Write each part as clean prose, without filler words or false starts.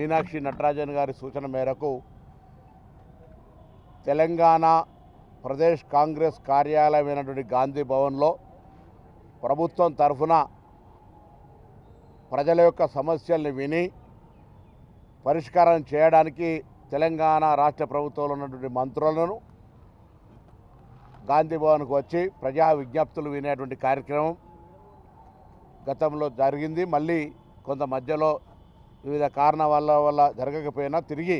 మీనాక్షి నటరాజన్ గారి సూచన మేరకు తెలంగాణ ప్రదేశ్ కాంగ్రెస్ కార్యాలయమైనటువంటి గాంధీ భవన్లో ప్రభుత్వం తరఫున ప్రజల యొక్క సమస్యల్ని విని పరిష్కారం చేయడానికి తెలంగాణ రాష్ట్ర ప్రభుత్వంలో ఉన్నటువంటి మంత్రులను గాంధీ భవన్కు వచ్చి ప్రజా విజ్ఞప్తులు వినేటువంటి కార్యక్రమం గతంలో జరిగింది. మళ్ళీ కొంత మధ్యలో వివిధ కారణాల వల్ల జరగకపోయినా తిరిగి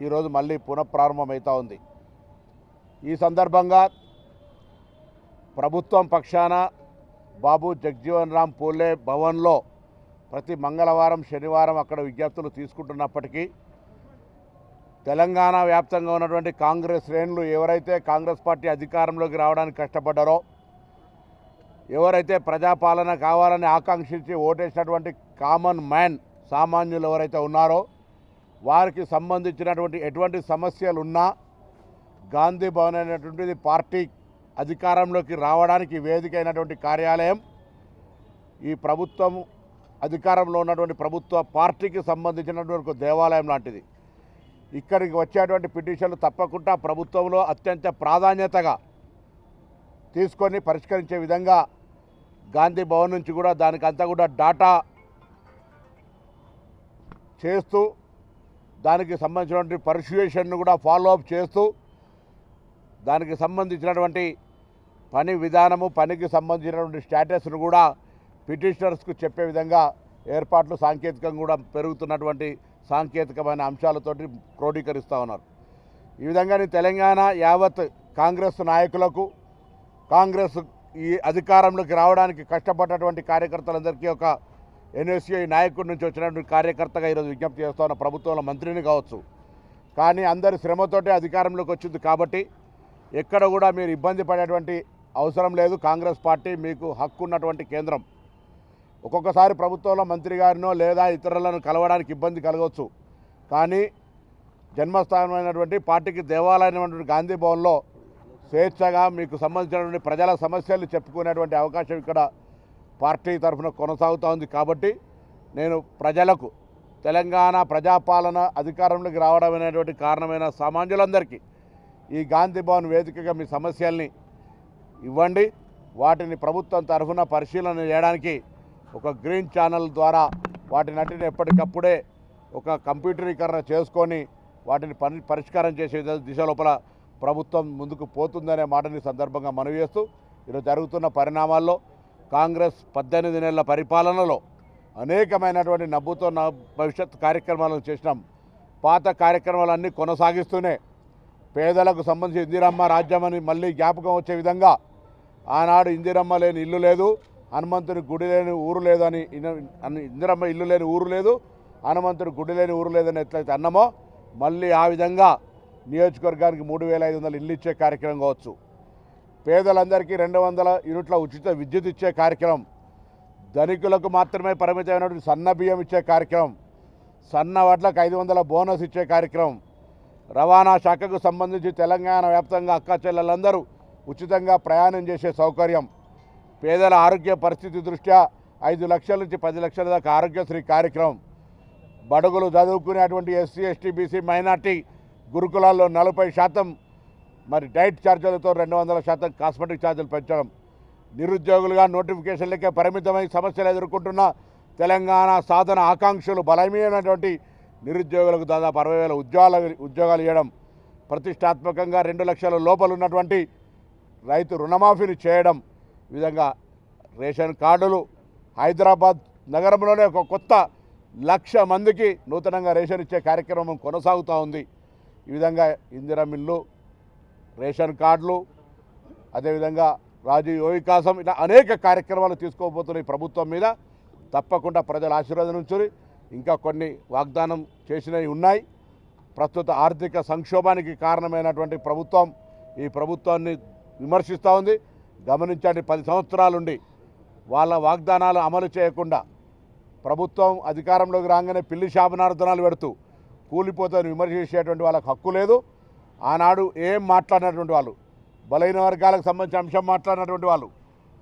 ఈరోజు మళ్ళీ పునఃప్రారంభమవుతూ ఉంది. ఈ సందర్భంగా ప్రభుత్వం పక్షాన బాబు జగజీవన్ రామ్ పూలే భవన్లో ప్రతి మంగళవారం శనివారం అక్కడ విజ్ఞప్తులు తీసుకుంటున్నప్పటికీ తెలంగాణ వ్యాప్తంగా ఉన్నటువంటి కాంగ్రెస్ శ్రేణులు ఎవరైతే కాంగ్రెస్ పార్టీ అధికారంలోకి రావడానికి కష్టపడ్డారో, ఎవరైతే ప్రజాపాలన కావాలని ఆకాంక్షించి ఓటేసినటువంటి కామన్ మ్యాన్ సామాన్యులు ఎవరైతే ఉన్నారో వారికి సంబంధించినటువంటి ఎటువంటి సమస్యలు ఉన్నా గాంధీ భవన్ అనేటువంటిది పార్టీ అధికారంలోకి రావడానికి వేదిక అయినటువంటి కార్యాలయం. ఈ ప్రభుత్వం అధికారంలో ఉన్నటువంటి ప్రభుత్వ పార్టీకి సంబంధించినటువంటి ఒక దేవాలయం లాంటిది. ఇక్కడికి వచ్చేటువంటి పిటిషన్లు తప్పకుండా ప్రభుత్వంలో అత్యంత ప్రాధాన్యతగా తీసుకొని పరిష్కరించే విధంగా గాంధీ భవన్ నుంచి కూడా దానికంతా కూడా డాటా చేస్తూ దానికి సంబంధించినటువంటి పర్సుయేషన్ను కూడా ఫాలో అప్ చేస్తూ దానికి సంబంధించినటువంటి పని విధానము, పనికి సంబంధించినటువంటి స్టేటస్ను కూడా పిటిషనర్స్కు చెప్పే విధంగా ఏర్పాట్లు సాంకేతికంగా కూడా పెరుగుతున్నటువంటి సాంకేతికమైన అంశాలతోటి క్రోడీకరిస్తూ ఉన్నారు. ఈ విధంగా తెలంగాణ యావత్ కాంగ్రెస్ నాయకులకు, కాంగ్రెస్ ఈ అధికారంలోకి రావడానికి కష్టపడ్డటువంటి కార్యకర్తలందరికీ ఒక ఎన్ఎస్యూఐ నాయకుడి నుంచి వచ్చినటువంటి కార్యకర్తగా ఈరోజు విజ్ఞప్తి చేస్తూ ఉన్న ప్రభుత్వంలో మంత్రిని కావచ్చు. కానీ అందరి శ్రమతోటే అధికారంలోకి వచ్చింది కాబట్టి ఎక్కడ కూడా మీరు ఇబ్బంది పడేటువంటి అవసరం లేదు. కాంగ్రెస్ పార్టీ మీకు హక్కు ఉన్నటువంటి కేంద్రం. ఒక్కొక్కసారి ప్రభుత్వంలో మంత్రి గారినో లేదా ఇతరులను కలవడానికి ఇబ్బంది కలగవచ్చు. కానీ జన్మస్థానమైనటువంటి పార్టీకి దేవాలయమైనటువంటి గాంధీ భవన్లో స్వేచ్ఛగా మీకు సంబంధించినటువంటి ప్రజల సమస్యలు చెప్పుకునేటువంటి అవకాశం ఇక్కడ పార్టీ తరఫున కొనసాగుతూ ఉంది. కాబట్టి నేను ప్రజలకు తెలంగాణ ప్రజాపాలన అధికారంలోకి రావడం అనేటువంటి కారణమైన సామాన్యులందరికీ ఈ గాంధీ భవన్ వేదికగా మీ సమస్యల్ని ఇవ్వండి. వాటిని ప్రభుత్వం తరఫున పరిశీలన చేయడానికి ఒక గ్రీన్ ఛానల్ ద్వారా వాటిని ఎప్పటికప్పుడే ఒక కంప్యూటరీకరణ చేసుకొని వాటిని పరిష్కారం చేసే దిశ లోపల ప్రభుత్వం ముందుకు పోతుందనే మాటని సందర్భంగా మనవి చేస్తూ ఈరోజు జరుగుతున్న పరిణామాల్లో కాంగ్రెస్ 18 నెలల పరిపాలనలో అనేకమైనటువంటి నవ్వుతో భవిష్యత్ కార్యక్రమాలను చేసినాం. పాత కార్యక్రమాలన్నీ కొనసాగిస్తూనే పేదలకు సంబంధించి ఇందిరమ్మ రాజ్యమని మళ్ళీ జ్ఞాపకం వచ్చే విధంగా ఆనాడు ఇందిరమ్మ లేని ఇల్లు లేదు, హనుమంతుని గుడి లేని ఊరు లేదని, ఇందిరమ్మ ఇల్లు లేని ఊరు లేదు, హనుమంతుని గుడి లేని ఊరు లేదని ఎట్లయితే అన్నామో మళ్ళీ ఆ విధంగా నియోజకవర్గానికి 3500 ఇల్లు ఇచ్చే కార్యక్రమం కావచ్చు, పేదలందరికీ 200 యూనిట్ల ఉచిత విద్యుత్ ఇచ్చే కార్యక్రమం, ధనికులకు మాత్రమే పరిమితమైనటువంటి సన్న బియ్యం ఇచ్చే కార్యక్రమం, సన్న వడ్లకు 500 బోనస్ ఇచ్చే కార్యక్రమం, రవాణా శాఖకు సంబంధించి తెలంగాణ వ్యాప్తంగా అక్క చెల్లెలందరూ ఉచితంగా ప్రయాణం చేసే సౌకర్యం, పేదల ఆరోగ్య పరిస్థితి దృష్ట్యా 5 లక్షల నుంచి 10 లక్షల దాకా ఆరోగ్యశ్రీ కార్యక్రమం, బడుగులు చదువుకునేటువంటి ఎస్సీ ఎస్టీ బీసీ మైనార్టీ గురుకులాల్లో 40% మరి డైట్ ఛార్జీలతో 200% కాస్మెటిక్ ఛార్జీలు పెంచడం, నిరుద్యోగులుగా నోటిఫికేషన్లకే పరిమితమై సమస్యలు ఎదుర్కొంటున్న తెలంగాణ సాధన ఆకాంక్షలు బలమైనటువంటి నిరుద్యోగులకు దాదాపు 60,000 ఉద్యోగాలు ఇవ్వడం, ప్రతిష్టాత్మకంగా 2 లక్షల లోపల ఉన్నటువంటి రైతు రుణమాఫీని చేయడం, ఈ విధంగా రేషన్ కార్డులు హైదరాబాద్ నగరంలోనే ఒక కొత్త 1,00,000 మందికి నూతనంగా రేషన్ ఇచ్చే కార్యక్రమం కొనసాగుతూ ఉంది. ఈ విధంగా ఇందిరమ్మ ఇల్లు, రేషన్ కార్డులు, అదేవిధంగా రాజీవ్ యువ వికాసం, ఇలా అనేక కార్యక్రమాలు తీసుకోబోతున్న ఈ ప్రభుత్వం మీద తప్పకుండా ప్రజల ఆశీర్వాదం ఉంచుని. ఇంకా కొన్ని వాగ్దానం చేసినవి ఉన్నాయి. ప్రస్తుత ఆర్థిక సంక్షోభానికి కారణమైనటువంటి ప్రభుత్వం ఈ ప్రభుత్వాన్ని విమర్శిస్తూ ఉంది. గమనించండి, 10 సంవత్సరాలుండి వాళ్ళ వాగ్దానాలు అమలు చేయకుండా ప్రభుత్వం అధికారంలోకి రాగానే పిల్లి శాపనార్థనాలు పెడుతూ కూలిపోతాను విమర్శించేటువంటి వాళ్ళకి హక్కు లేదు. ఆనాడు ఏం మాట్లాడినటువంటి వాళ్ళు, బలహీన వర్గాలకు సంబంధించిన అంశం మాట్లాడినటువంటి వాళ్ళు,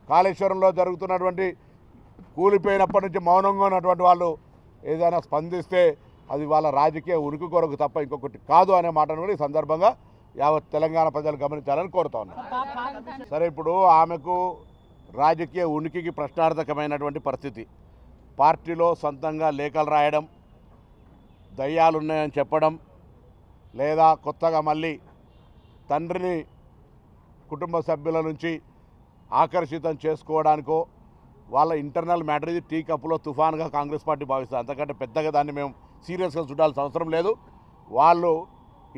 కాళేశ్వరంలో జరుగుతున్నటువంటి కూలిపోయినప్పటి నుంచి మౌనంగా ఉన్నటువంటి వాళ్ళు ఏదైనా స్పందిస్తే అది వాళ్ళ రాజకీయ ఉనికి కొరకు తప్ప ఇంకొకటి కాదు అనే మాటను కూడా ఈ సందర్భంగా యావత్ తెలంగాణ ప్రజలు గమనించాలని కోరుతా ఉన్నాను. సరే, ఇప్పుడు ఆమెకు రాజకీయ ఉనికికి ప్రశ్నార్థకమైనటువంటి పరిస్థితి. పార్టీలో సొంతంగా లేఖలు రాయడం, దయ్యాలున్నాయని చెప్పడం, లేదా కొత్తగా మళ్ళీ తండ్రిని కుటుంబ సభ్యుల నుంచి ఆకర్షితం చేసుకోవడానికో వాళ్ళ ఇంటర్నల్ మ్యాటర్. ఇది టీ కప్పులో తుఫాన్గా కాంగ్రెస్ పార్టీ భావిస్తుంది. అంతకంటే పెద్దగా దాన్ని మేము సీరియస్గా చూడాల్సిన అవసరం లేదు. వాళ్ళు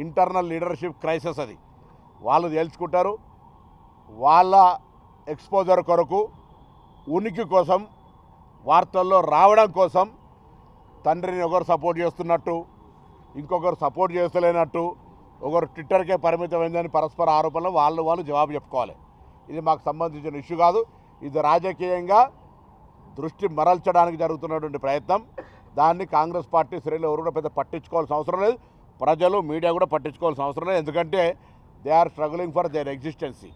ఇంటర్నల్ లీడర్షిప్ క్రైసిస్, అది వాళ్ళు తేల్చుకుంటారు. వాళ్ళ ఎక్స్పోజర్ కొరకు, ఉనికి కోసం, వార్తల్లో రావడం కోసం తండ్రిని ఒకరు సపోర్ట్ చేస్తున్నట్టు, ఇంకొకరు సపోర్ట్ చేస్తలేనట్టు, ఒకరు ట్విట్టర్కే పరిమితమైందని పరస్పర ఆరోపణలు వాళ్ళు జవాబు చెప్పుకోవాలి. ఇది మాకు సంబంధించిన ఇష్యూ కాదు. ఇది రాజకీయంగా దృష్టి మరల్చడానికి జరుగుతున్నటువంటి ప్రయత్నం. దాన్ని కాంగ్రెస్ పార్టీ శ్రేణులు ఎవరు కూడా పెద్ద పట్టించుకోవాల్సిన అవసరం లేదు. ప్రజలు, మీడియా కూడా పట్టించుకోవాల్సిన అవసరం లేదు. ఎందుకంటే they are struggling for their existence.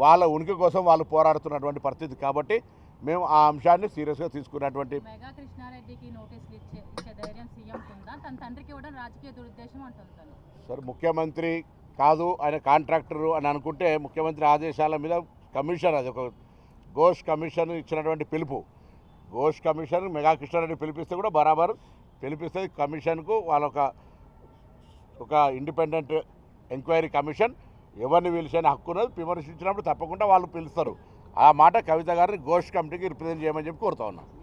వాళ్ళ ఉనికి కోసం వాళ్ళు పోరాడుతున్నటువంటి పరిస్థితి. కాబట్టి మేము ఆ అంశాన్ని సీరియస్గా తీసుకున్నటువంటి మెగా కృష్ణారెడ్డికి నోటీసులు ఇచ్చే ధైర్యం సీఎం ఉందా? తన తండ్రికి ఇవ్వడం రాజకీయ దురుద్దేశం అంటున్నారు. సార్, ముఖ్యమంత్రి కాదు, ఆయన కాంట్రాక్టరు అని అనుకుంటే ముఖ్యమంత్రి ఆదేశాల మీద కమిషన్, అది ఒక ఘోష్ కమిషన్ ఇచ్చినటువంటి పిలుపు. ఘోష్ కమిషన్ మెగా కృష్ణారెడ్డి పిలిపిస్తే కూడా బరాబర్ పిలిపిస్తుంది. కమిషన్కు ఒక ఇండిపెండెంట్ ఎంక్వైరీ కమిషన్ ఎవరిని పిలిచిన హక్కు ఉన్నది. విమర్శించినప్పుడు తప్పకుండా వాళ్ళు పిలుస్తారు. ఆ మాట కవిత గారిని ఘోష్ కమిటీకి రిప్రజెంట్ చేయమని చెప్పి కోరుతా ఉన్నాం.